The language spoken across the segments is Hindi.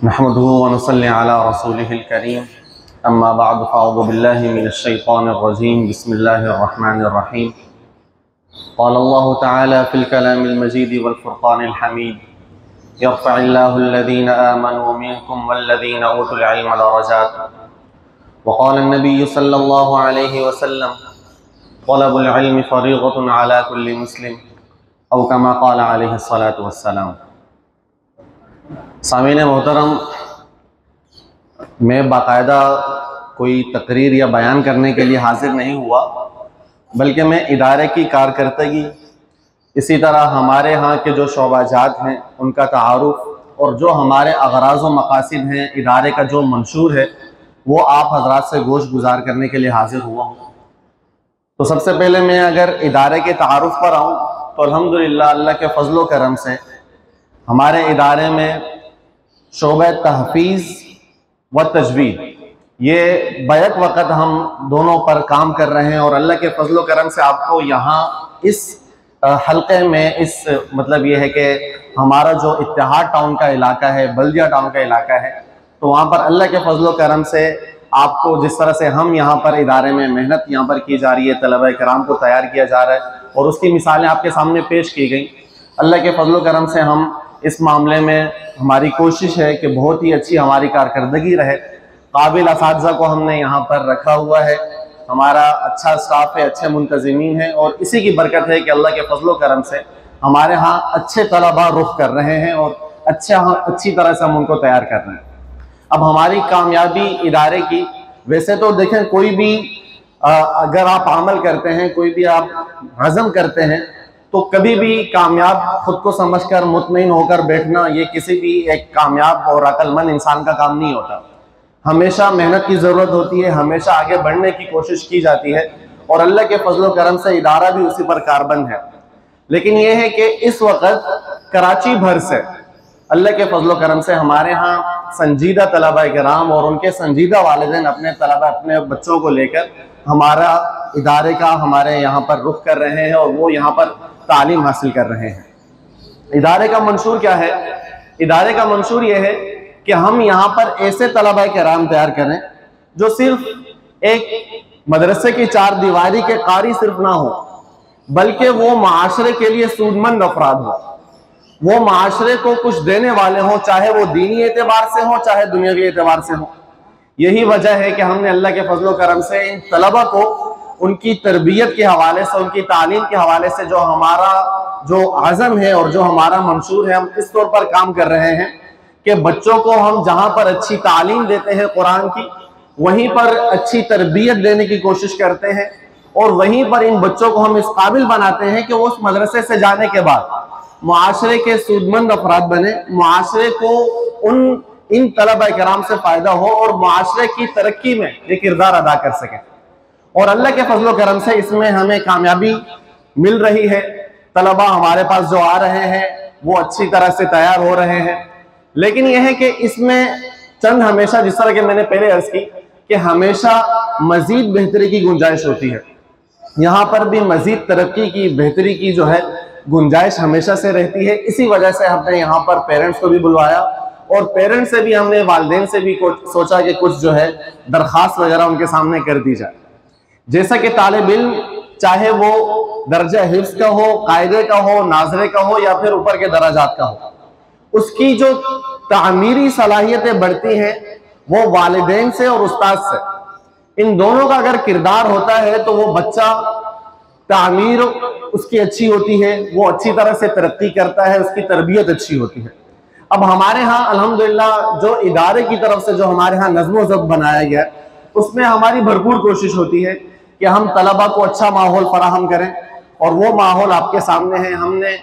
नहमदुहु व नसल्ली अला रसूलिहिल करीम अम्मा बअद फ़अऊज़ु बिल्लाहि मिनश शैतानिर रजीम बिस्मिल्लाहिर रहमानिर रहीम क़ाल अल्लाहु तआला फ़िल कलामिल मजीद वल फ़ुरक़ानिल हमीद यरफ़इल्लाहु अल्लज़ीना आमनू मिनकुम वल्लज़ीना ऊतुल इल्म दरजात व क़ाल अन्नबिय्यु सल्लल्लाहु अलैहि वसल्लम तलबुल इल्मि फ़रीज़तुन अला कुल्लि मुस्लिम औ कमा क़ाल अलैहिस्सलातु वस्सलाम। सामीन मोहतरम, मैं बाकायदा कोई तकरीर या बयान करने के लिए हाजिर नहीं हुआ, बल्कि मैं इदारे की कारकर्दगी, इसी तरह हमारे यहाँ के जो शोबाजात हैं उनका तारुफ और जो हमारे अगराज़ व मकासिद हैं इदारे का जो मंशूर है वो आप हजरात से गोश गुजार करने के लिए हाजिर हुआ हूँ। तो सबसे पहले मैं अगर इदारे के तारुफ पर आऊँ तो अल्हम्दुलिल्लाह अल्लाह के फजल व करम से हमारे इदारे में शोबा तहफ़ीज़ व तजवीद ये बैक वक़्त हम दोनों पर काम कर रहे हैं और अल्लाह के फजल व करम से आपको यहाँ इस हल्के में इस मतलब ये है कि हमारा जो इत्तेहाद टाउन का इलाका है, बल्दिया टाउन का इलाका है, तो वहाँ पर अल्लाह के फजल व करम से आपको जिस तरह से हम यहाँ पर इदारे में मेहनत यहाँ पर की जा रही है, तलबा कराम को तैयार किया जा रहा है और उसकी मिसालें आपके सामने पेश की गई। अल्लाह के फजल व करम से हम इस मामले में हमारी कोशिश है कि बहुत ही अच्छी हमारी कारकर्दगी रहे। काबिल असातिज़ा को हमने यहाँ पर रखा हुआ है, हमारा अच्छा स्टाफ है, अच्छे मुंतज़िमीन हैं और इसी की बरकत है कि अल्लाह के फजल व करम से हमारे यहाँ अच्छे तलबा रुख कर रहे हैं और अच्छी तरह से हम उनको तैयार कर रहे हैं। अब हमारी कामयाबी इदारे की, वैसे तो देखें कोई भी अगर आप अमल करते हैं, कोई भी आप हज़म करते हैं तो कभी भी कामयाब खुद को समझकर मुतमईन होकर बैठना ये किसी भी एक कामयाब और अक्लमंद इंसान का काम नहीं होता। हमेशा मेहनत की ज़रूरत होती है, हमेशा आगे बढ़ने की कोशिश की जाती है और अल्लाह के फजल व करम से इदारा भी उसी पर कारबंद है। लेकिन यह है कि इस वक्त कराची भर से अल्लाह के फजल व करम से हमारे यहाँ संजीदा तलबा कराम और उनके संजीदा वालिदैन अपने तलबा अपने बच्चों को लेकर हमारा इदारे का हमारे यहाँ पर रुख कर रहे हैं और वो यहाँ पर तालीम हासिल कर रहे हैं। इदारे का मंशूर क्या है? इदारे का मंशूर ये है कि हम यहाँ पर ऐसे तलबा कराम तैयार करें जो सिर्फ एक मदरसे की चार दीवारी के कारी सिर्फ ना हो, बल्कि वो माशरे के लिए सूदमंद अफराद हो, वो माशरे को कुछ देने वाले हों, चाहे वो दीनी एतबार से हो चाहे दुनियावी एतबार से हो। यही वजह है कि हमने अल्लाह के फजल व करम से इन तलबा को उनकी तरबियत के हवाले से, उनकी तालीम के हवाले से जो हमारा जो आज़म है और जो हमारा मंशूर है, हम इस तौर पर काम कर रहे हैं कि बच्चों को हम जहाँ पर अच्छी तालीम देते हैं कुरान की, वहीं पर अच्छी तरबियत देने की कोशिश करते हैं और वहीं पर इन बच्चों को हम इस काबिल बनाते हैं कि वो उस मदरसे से जाने के बाद मुआशरे के सूदमंद अफराद बने, मुआशरे को इन तलबा कराम से फ़ायदा हो और मुआशरे की तरक्की में ये किरदार अदा कर सकें। और अल्लाह के फजल व करम से इसमें हमें कामयाबी मिल रही है। तलबा हमारे पास जो आ रहे हैं वो अच्छी तरह से तैयार हो रहे हैं, लेकिन यह है कि इसमें चंद हमेशा, जिस तरह के मैंने पहले अर्ज की कि हमेशा मजीद बेहतरी की गुंजाइश होती है, यहाँ पर भी मजीद तरक्की की, बेहतरी की जो है गुंजाइश हमेशा से रहती है। इसी वजह से हमने यहाँ पर पेरेंट्स को भी बुलवाया और पेरेंट्स से भी हमने वालिदैन से भी सोचा कि कुछ जो है दरख्वास्त वगैरह उनके सामने कर दी जाए। जैसा कि तालिब इल्म चाहे वो दर्जा हिफ्ज़ का हो, कायदे का हो, नाज़रे का हो या फिर ऊपर के दराजात का हो, उसकी जो तामीरी सलाहियतें बढ़ती हैं वो वालिदैन से और उस्ताद से, इन दोनों का अगर किरदार होता है तो वो बच्चा तामीर उसकी अच्छी होती है, वो अच्छी तरह से तरक्की करता है, उसकी तरबियत अच्छी होती है। अब हमारे यहाँ अल्हम्दुलिल्लाह जो इदारे की तरफ से जो हमारे यहाँ नज़्म व ज़ब्त बनाया गया, उसमें हमारी भरपूर कोशिश होती है कि हम तलबा को अच्छा माहौल फराहम करें और वो माहौल आपके सामने है। हमने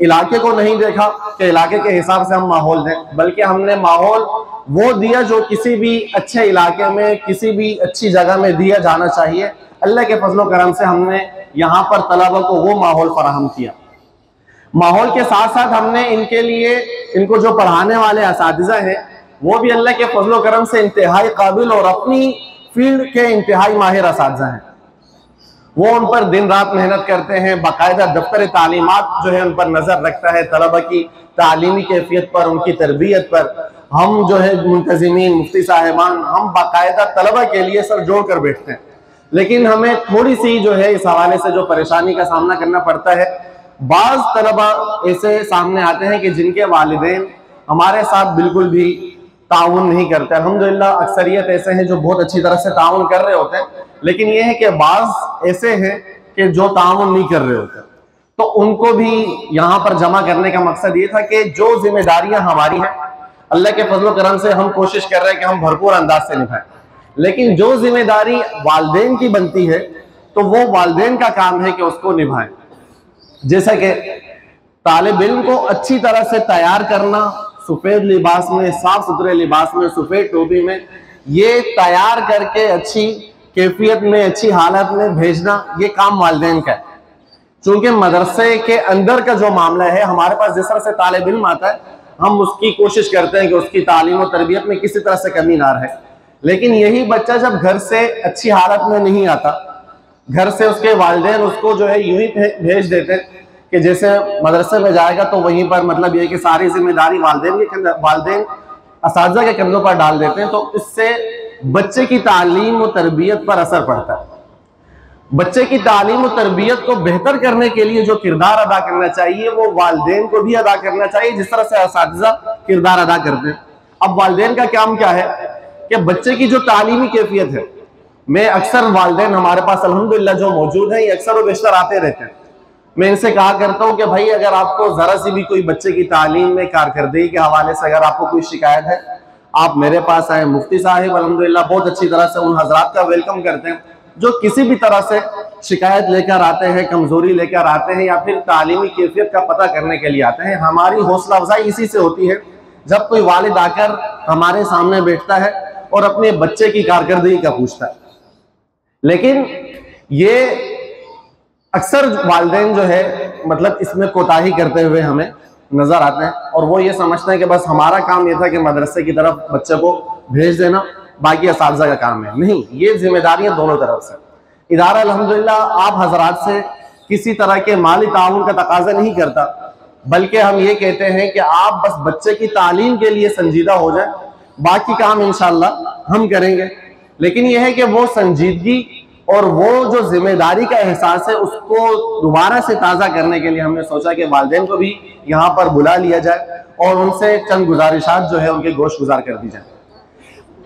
इलाके को नहीं देखा कि इलाके के हिसाब से हम माहौल दें, बल्कि हमने माहौल वो दिया जो किसी भी अच्छे इलाके में, किसी भी अच्छी जगह में दिया जाना चाहिए। अल्लाह के फजल व करम से हमने यहाँ पर तलबा को वो माहौल फराहम किया। माहौल के साथ साथ हमने इनके लिए, इनको जो पढ़ाने वाले असातिज़ा हैं वो भी अल्लाह के फजल व करम से इंतहाई काबिल और अपनी फील्ड के इंतहाई माहिर असातिज़ा हैं। वो उन पर दिन रात मेहनत करते हैं, बाकायदा दफ्तर तालीमात जो है उन पर नज़र रखता है, तलबा की तालीमी कैफियत पर, उनकी तरबियत पर हम जो है मुंतजिमीन, मुफ्ती साहिबान, हम बाकायदा तलबा के लिए सर जोड़ कर बैठते हैं, लेकिन हमें थोड़ी सी जो है इस हवाले से जो परेशानी का सामना करना पड़ता है। बाज तलबा ऐसे सामने आते हैं कि जिनके वालिदैन हमारे साथ बिल्कुल भी ताउन नहीं करते। अल्हम्दुलिल्लाह अक्सरियत ऐसे हैं जो बहुत अच्छी तरह से ताउन कर रहे होते हैं, लेकिन ये है कि बाज ऐसे हैं कि जो ताउन नहीं कर रहे होते। तो उनको भी यहाँ पर जमा करने का मकसद ये था कि जो जिम्मेदारियां हमारी हैं, अल्लाह के फजल करम से हम कोशिश कर रहे हैं कि हम भरपूर अंदाज से निभाएं, लेकिन जो जिम्मेदारी वालिदैन की बनती है तो वो वालिदैन का काम है कि उसको निभाएं। जैसा कि तालिब इल्म को अच्छी तरह से तैयार करना, सफेद लिबास में, साफ सुथरे लिबास में, सफेद टोपी में, ये तैयार करके अच्छी कैफियत में, अच्छी हालत में भेजना, ये काम वालिदैन का है। चूंकि मदरसे के अंदर का जो मामला है, हमारे पास जिस तरह से तालिब इल्म आता है, हम उसकी कोशिश करते हैं कि उसकी तालीम और तरबियत में किसी तरह से कमी ना रहे, लेकिन यही बच्चा जब घर से अच्छी हालत में नहीं आता, घर से उसके वालिदैन उसको जो है यूं ही भेज देते हैं कि जैसे मदरसे में जाएगा तो वहीं पर मतलब ये कि सारी जिम्मेदारी वालिदैन असातिज़ा के कंधों पर डाल देते हैं। तो इससे बच्चे की तालीम और तरबियत पर असर पड़ता है। बच्चे की तालीम और तरबियत को बेहतर करने के लिए जो किरदार अदा करना चाहिए वो वालिदैन को भी अदा करना चाहिए, जिस तरह से असातिज़ा किरदार अदा करते हैं। अब वालिदैन का काम क्या है कि बच्चे की जो तालीमी कैफियत है, मैं अक्सर वालिदैन हमारे पास अल्हम्दुलिल्लाह जो मौजूद हैं, ये अक्सर व बेशतर आते रहते हैं। मैं इनसे कहा करता हूं कि भाई अगर आपको जरा सी भी कोई बच्चे की तालीम में कारकर्दगी के हवाले से अगर आपको कोई शिकायत है, आप मेरे पास आए। मुफ्ती साहिब अल्हम्दुलिल्लाह बहुत अच्छी तरह से उन हजरात का वेलकम करते हैं जो किसी भी तरह से शिकायत लेकर आते हैं, कमजोरी लेकर आते हैं, या फिर तालीमी कैफियत का पता करने के लिए आते हैं। हमारी हौसला अफजाई इसी से होती है जब कोई वालिद आकर हमारे सामने बैठता है और अपने बच्चे की कारकर्दगी का पूछता है। लेकिन ये अक्सर वालिदैन जो है मतलब इसमें कोताही करते हुए हमें नजर आते हैं, और वो ये समझते हैं कि बस हमारा काम ये था कि मदरसे की तरफ बच्चे को भेज देना, बाकी असातिज़ा का काम है। नहीं, ये जिम्मेदारियां दोनों तरफ से। इदारा अल्हम्दुलिल्लाह आप हजरात से किसी तरह के माली ताउन का तकाजा नहीं करता, बल्कि हम ये कहते हैं कि आप बस बच्चे की तालीम के लिए संजीदा हो जाए, बाकी काम इंशाअल्लाह हम करेंगे। लेकिन यह है कि वो संजीदगी और वो जो जिम्मेदारी का एहसास है उसको दोबारा से ताज़ा करने के लिए हमने सोचा कि वालिदैन को भी यहाँ पर बुला लिया जाए और उनसे चंद गुजारिशात जो है उनके गोश गुजार कर दी जाए।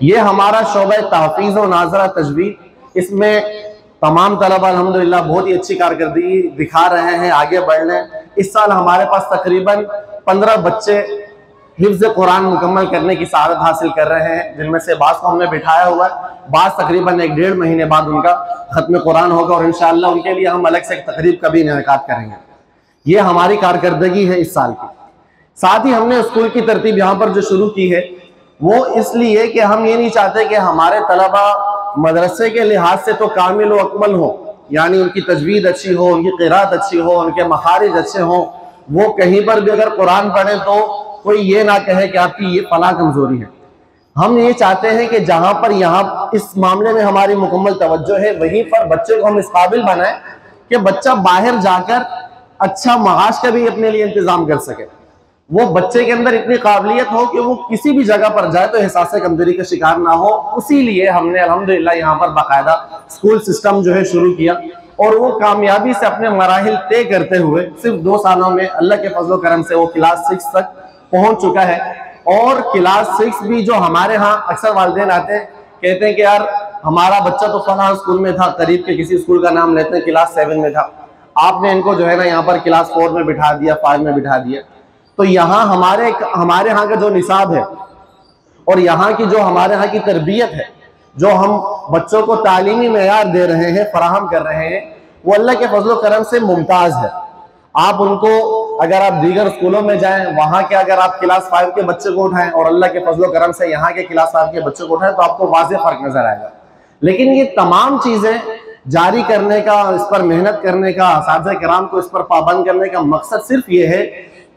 ये हमारा शोबा तहफ़ीज़ और नाज़रा तजवीज़, इसमें तमाम तलबा अल्हम्दुलिल्लाह बहुत ही अच्छी कारकर्दगी दिखा रहे हैं, आगे बढ़ रहे हैं। इस साल हमारे पास तकरीबन 15 बच्चे हिफ्ज़ कुरान मुकम्मल करने की सआदत हासिल कर रहे हैं, जिनमें से बाज़ को हमने बिठाया हुआ है, बाज़ तकरीबन 1-1.5 महीने बाद उनका खत्म कुरान होगा और इंशाअल्लाह उनके लिए हम अलग से एक तकरीब का भी इनेकाद करेंगे। ये हमारी कारकर्दगी है इस साल की। साथ ही हमने स्कूल की तरतीब यहाँ पर जो शुरू की है वो इसलिए कि हम ये नहीं चाहते कि हमारे तलबा मदरसे के लिहाज से तो कामिल व अकमल हो, यानी उनकी तजवीद अच्छी हो, उनकी क़िराअत अच्छी हो, उनके मखारिज अच्छे हो, वो कहीं पर भी अगर कुरान पढ़े तो कोई ये ना कहे कि आपकी ये फला कमजोरी है। हम ये चाहते हैं कि जहां पर यहाँ इस मामले में हमारी मुकम्मल तवज्जो है, वहीं पर बच्चे को हम इस काबिल बनाएं कि बच्चा बाहर जाकर अच्छा माश का भी अपने लिए इंतजाम कर सके। वो बच्चे के अंदर इतनी काबिलियत हो कि वो किसी भी जगह पर जाए तो एहसास कमजोरी का शिकार ना हो। उसी लिए हमने अल्हम्दुलिल्लाह यहाँ पर बाकायदा स्कूल सिस्टम जो है शुरू किया, और वो कामयाबी से अपने मराहिल तय करते हुए सिर्फ 2 सालों में अल्लाह के फजल करम से वो क्लास 6 तक पहुंच चुका है। और क्लास 6 भी जो हमारे यहाँ अक्सर वालिदैन आते हैं, कहते हैं कि यार हमारा बच्चा तो फलां स्कूल में था, करीब के किसी स्कूल का नाम लेते हैं, क्लास 7 में था, आपने इनको जो है ना यहाँ पर क्लास 4 में बिठा दिया, 5 में बिठा दिया। तो यहाँ हमारे यहाँ का जो निसाब है और यहाँ की जो हमारे यहाँ की तरबियत है, जो हम बच्चों को तालीमी मेयार दे रहे हैं, फराहम कर रहे हैं, वो अल्लाह के फजल करम से मुमताज है। आप उनको अगर आप दीगर स्कूलों में जाएं, वहां के अगर आप क्लास 5 के बच्चे को उठाएं और अल्लाह के फजल करम से यहाँ के क्लास 5 के बच्चे को उठाएं, तो आपको वाज़ेह फर्क नजर आएगा। लेकिन ये तमाम चीजें जारी करने का, इस पर मेहनत करने का, असातिज़ा किराम को इस पर पाबंद करने का मकसद सिर्फ ये है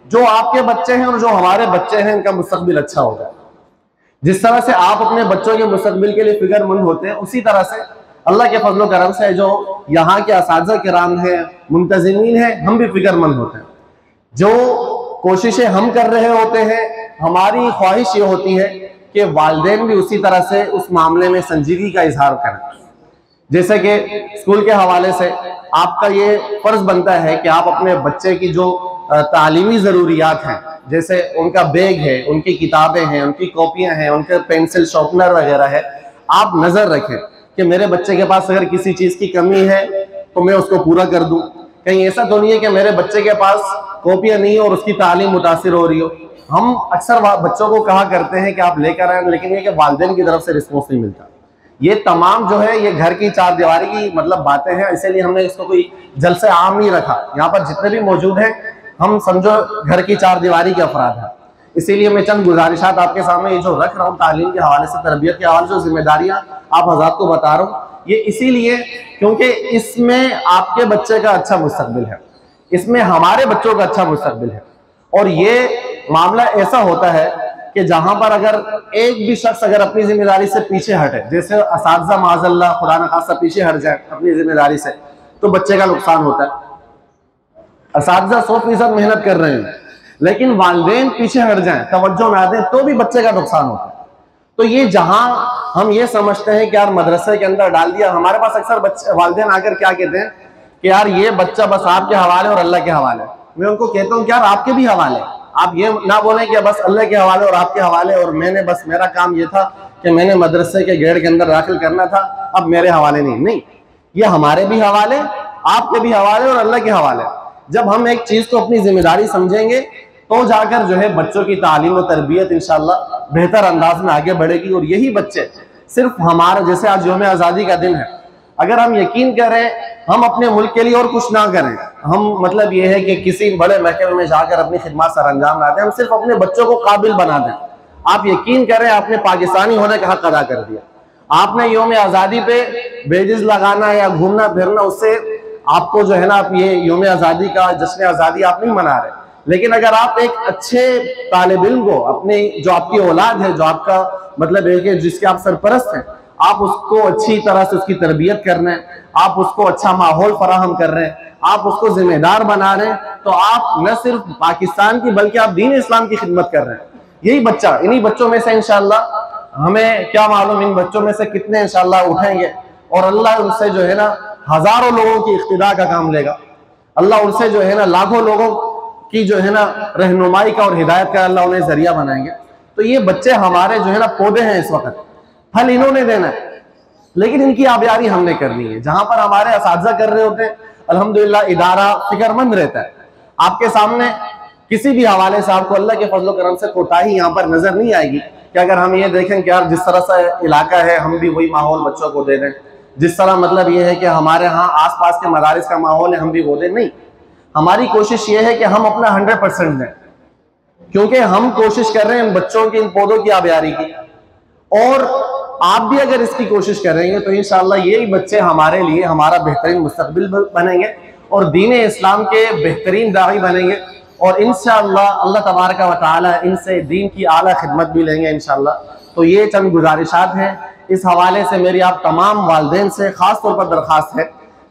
जो आपके बच्चे हैं और जो हमारे बच्चे हैं इनका मुस्तकबिल अच्छा हो जाए। जिस तरह से आप अपने बच्चों के मुस्तकबिल के लिए फिक्रमंद होते हैं, उसी तरह से अल्लाह के फजल करम से जो यहाँ के असातिज़ा किराम हैं, मुंतज़िमीन हैं, हम भी फिक्रमंद होते हैं। जो कोशिशें हम कर रहे होते हैं हमारी ख्वाहिश ये होती है कि वालिदैन भी उसी तरह से उस मामले में संजीदगी का इजहार करें। जैसे कि स्कूल के हवाले से आपका ये फर्ज बनता है कि आप अपने बच्चे की जो तालीमी ज़रूरियात हैं, जैसे उनका बैग है, उनकी किताबें हैं, उनकी कॉपियां हैं, उनके पेंसिल शार्पनर वगैरह है, आप नज़र रखें कि मेरे बच्चे के पास अगर किसी चीज़ की कमी है तो मैं उसको पूरा कर दूं। कहीं ऐसा तो नहीं है कि मेरे बच्चे के पास कॉपियां नहीं और उसकी तालीम मुतासिर हो रही हो। हम अक्सर बच्चों को कहा करते हैं कि आप लेकर आए, लेकिन ये कि वालिदैन की तरफ से रिस्पॉन्स नहीं मिलता। ये तमाम जो है ये घर की चार दीवारी की मतलब बातें हैं, इसीलिए हमने इसको कोई जलसे आम नहीं रखा। यहाँ पर जितने भी मौजूद हैं हम समझो घर की चार दीवारी के अफराद हैं, इसीलिए मैं चंद गुजारिशात आपके सामने ये जो रख रहा हूँ तालीम के हवाले से, तरबियत के हवाले से, जिम्मेदारियाँ आप हज़रात को बता रहा हूँ, ये इसीलिए क्योंकि इसमें आपके बच्चे का अच्छा मुस्तकबिल है, इसमें हमारे बच्चों का अच्छा मुस्तकबिल है। और ये मामला ऐसा होता है कि जहां पर अगर एक भी शख्स अगर अपनी जिम्मेदारी से पीछे हटे, जैसे असातिज़ा माज़अल्लाह खुदा न खास्ता पीछे हट जाए अपनी जिम्मेदारी से, तो बच्चे का नुकसान होता है। असातिज़ा 100% मेहनत कर रहे हैं लेकिन वालिदैन पीछे हट जाएं, तवज्जो ना दें, तो भी बच्चे का नुकसान होता है। तो ये जहां हम ये समझते हैं कि यार मदरसे के अंदर डाल दिया, हमारे पास अक्सर बच्चे वालिदैन आकर क्या कहते हैं कि यार ये बच्चा बस आपके हवाले और अल्लाह के हवाले। मैं उनको कहता हूँ कि यार आपके भी हवाले, आप ये ना बोलें कि बस अल्लाह के हवाले और आपके हवाले, और मैंने बस मेरा काम ये था कि मैंने मदरसे के गेट के अंदर दाखिल करना था, अब मेरे हवाले नहीं, ये हमारे भी हवाले, आपके भी हवाले और अल्लाह के हवाले। जब हम एक चीज को अपनी जिम्मेदारी समझेंगे तो जाकर जो है बच्चों की तालीम और तरबियत इंशाअल्लाह बेहतर अंदाज में आगे बढ़ेगी। और यही बच्चे सिर्फ हमारा, जैसे आज यौम आज़ादी का दिन है, अगर हम यकीन करें हम अपने मुल्क के लिए और कुछ ना करें, हम मतलब ये है कि किसी बड़े महकमे में जाकर अपनी खिदमत सर अंजाम ना दें, हम सिर्फ अपने बच्चों को काबिल बना दें, आप यकीन करें आपने पाकिस्तानी होने का हक अदा कर दिया। आपने यौम आज़ादी पे बेजिज लगाना या घूमना फिरना, उससे आपको जो है ना, आप ये यौम आज़ादी का जश्न आज़ादी आप नहीं मना रहे, लेकिन अगर आप एक अच्छे तालिब इल्म को, अपने जो आपकी औलाद है, जो आपका मतलब है कि जिसके आप सरपरस्त हैं, आप उसको अच्छी तरह से उसकी तरबियत कर रहे हैं, आप उसको अच्छा माहौल फराहम कर रहे हैं, आप उसको जिम्मेदार बना रहे हैं, तो आप न सिर्फ पाकिस्तान की बल्कि आप दीन इस्लाम की खिदमत कर रहे हैं। यही बच्चा, इन्हीं बच्चों में से इंशाअल्लाह, हमें क्या मालूम इन बच्चों में से कितने इंशाअल्लाह उठेंगे और अल्लाह उनसे जो है ना हजारों लोगों की इख्तिदा का काम लेगा, अल्लाह उनसे जो है ना लाखों लोगों की जो है ना रहनुमाई का और हिदायत का अल्लाह उन्हें जरिया बनाएंगे। तो ये बच्चे हमारे जो है ना पौधे हैं, इस वक्त फल इन्होंने देना है, लेकिन इनकी आबियारी हमने करनी है। जहां पर हमारे असातिज़ा कर रहे होते हैं, अल्हम्दुलिल्लाह इदारा फिक्रमंद रहता है। आपके सामने किसी भी हवाले से आपको अल्लाह के फजल करम से कोताही यहाँ पर नजर नहीं आएगी कि अगर हम ये देखें कि यार जिस तरह से इलाका है हम भी वही माहौल बच्चों को दे दें, जिस तरह मतलब ये है कि हमारे यहाँ आस पास के मदारिस का माहौल है हम भी वो दें। नहीं, हमारी कोशिश ये है कि हम अपना 100% दें, क्योंकि हम कोशिश कर रहे हैं इन बच्चों की, इन पौधों की आबियारी की, और आप भी अगर इसकी कोशिश करेंगे तो इंशाअल्लाह यही बच्चे हमारे लिए हमारा बेहतरीन मुस्तकबिल बनेंगे और दीन इस्लाम के बेहतरीन दाई बनेंगे, और इंशाअल्लाह अल्लाह तबारक व तआला इनसे दीन की आला खिदमत भी लेंगे इंशाअल्लाह। तो ये चंद गुजारिशात हैं। इस हवाले से मेरी आप तमाम वालिदैन से ख़ास तौर पर दरख्वास्त है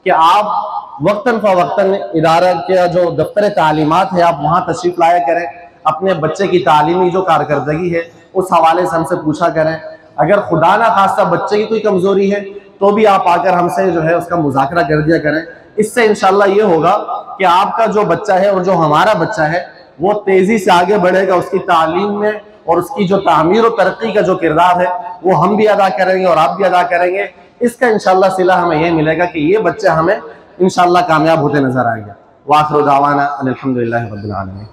कि आप वक्तन फ़वक्तन इदारा के जो दफ्तर तालीमात है आप वहाँ तशरीफ़ लाया करें, अपने बच्चे की तालीमी जो कारकर्दगी है उस हवाले से हमसे पूछा करें। अगर खुदा ना खास्ता बच्चे की कोई कमज़ोरी है तो भी आप आकर हमसे जो है उसका मुज़ाकरा कर दिया करें। इससे इंशाअल्लाह ये होगा कि आपका जो बच्चा है और जो हमारा बच्चा है वो तेज़ी से आगे बढ़ेगा, उसकी तालीम में और उसकी जो तामीर और तरक्की का जो किरदार है वो हम भी अदा करेंगे और आप भी अदा करेंगे। इसका इंशाअल्लाह सिला हमें यह मिलेगा कि ये बच्चे हमें इंशाअल्लाह कामयाब होते नजर आएंगे। वाखिर दावाना अल्हम्दुलिल्लाहि रब्बिल आलमीन।